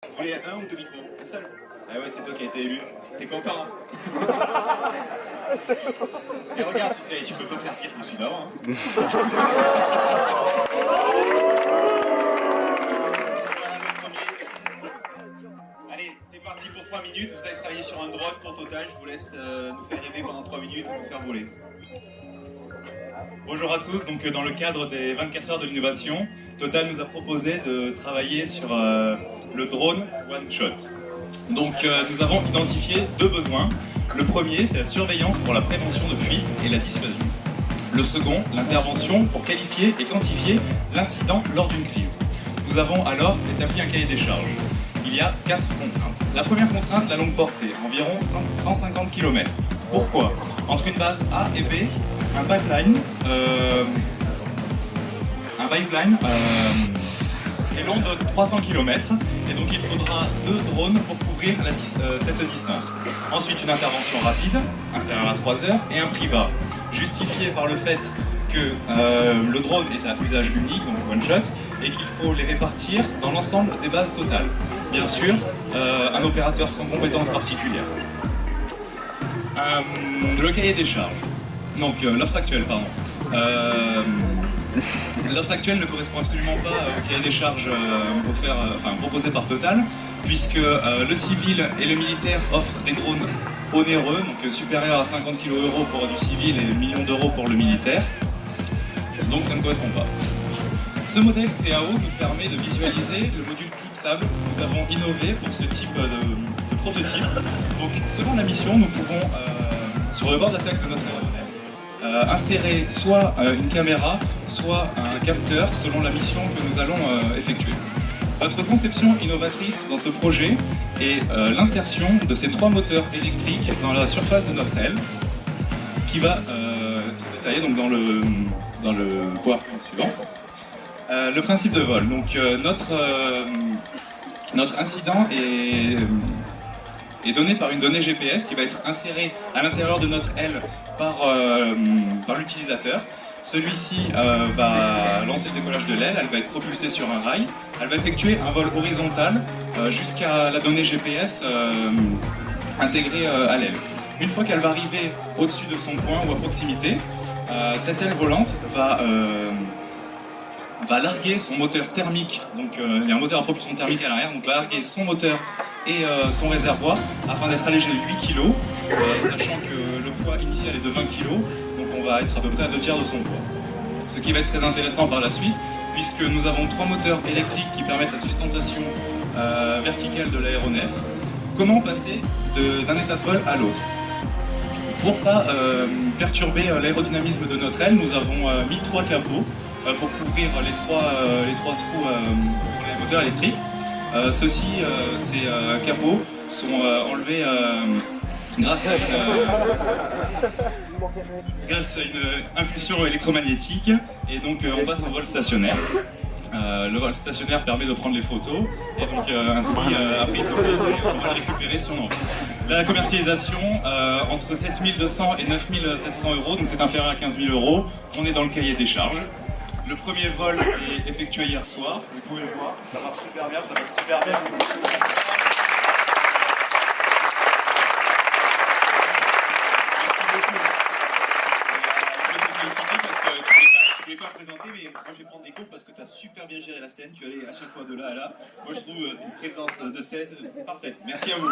Vous voulez un ou deux micros? Un seul? Ah ouais, c'est toi qui as été élu. T'es content, hein? Et regarde, tu peux pas faire pire que celui d'avant, hein. Voilà le premier. Allez, c'est parti pour 3 minutes. Vous avez travaillé sur un drone pour Total. Je vous laisse nous faire rêver pendant 3 minutes et nous faire voler. Bonjour à tous, donc dans le cadre des 24 heures de l'innovation, Total nous a proposé de travailler sur le drone One Shot. Donc nous avons identifié deux besoins. Le premier, c'est la surveillance pour la prévention de fuite et la dissuasion. Le second, l'intervention pour qualifier et quantifier l'incident lors d'une crise. Nous avons alors établi un cahier des charges. Il y a 4 contraintes. La première contrainte, la longue portée, environ 150 km. Pourquoi? Entre une base A et B, un pipeline est long de 300 km et donc il faudra 2 drones pour couvrir cette distance. Ensuite, une intervention rapide, inférieure à 3 heures, et un prix bas, justifié par le fait que le drone est à usage unique, donc one shot, et qu'il faut les répartir dans l'ensemble des bases totales. Bien sûr, un opérateur sans compétences particulières. Le cahier des charges. Donc l'offre actuelle, pardon. L'offre actuelle ne correspond absolument pas au cahier des charges proposé par Total, puisque le civil et le militaire offrent des drones onéreux, donc supérieurs à 50 kg € pour du civil et 1 million d'euros pour le militaire. Donc ça ne correspond pas. Ce modèle CAO nous permet de visualiser le module CubeSat que nous avons innové pour ce type de prototype. Donc selon la mission, nous pouvons, sur le bord d'attaque de notre aéronef, insérer soit une caméra, soit un capteur selon la mission que nous allons effectuer. Notre conception innovatrice dans ce projet est l'insertion de ces 3 moteurs électriques dans la surface de notre aile, qui va être détaillé donc, dans le PowerPoint suivant. Le principe de vol. Donc notre incident est donné par une donnée GPS qui va être insérée à l'intérieur de notre aile par l'utilisateur. Celui-ci va lancer le décollage de l'aile, elle va être propulsée sur un rail, elle va effectuer un vol horizontal jusqu'à la donnée GPS intégrée à l'aile. Une fois qu'elle va arriver au-dessus de son point ou à proximité, cette aile volante va larguer son moteur thermique, donc il y a un moteur à propulsion thermique à l'arrière, donc va larguer son moteur et son réservoir afin d'être allégé de 8 kg, sachant que le poids initial est de 20 kg, donc on va être à peu près à 2 tiers de son poids. Ce qui va être très intéressant par la suite, puisque nous avons 3 moteurs électriques qui permettent la sustentation verticale de l'aéronef. Comment passer d'un état de vol à l'autre? Pour ne pas perturber l'aérodynamisme de notre aile, nous avons mis 3 capots pour couvrir les trois trous pour les moteurs électriques. Ces capots sont enlevés grâce à une impulsion électromagnétique, et donc on passe en vol stationnaire. Le vol stationnaire permet de prendre les photos, et donc ainsi après on va le récupérer si on en veut. La commercialisation entre 7 200 et 9 700 €, donc c'est inférieur à 15 000 €. On est dans le cahier des charges. Le premier vol est effectué hier soir, vous pouvez le voir, ça marche super bien, ça marche super bien. Je ne vais pas présenter, mais moi je vais prendre des cours parce que tu as super bien géré la scène, tu allais à chaque fois de là à là. Moi je trouve une présence de scène parfaite. Merci à vous.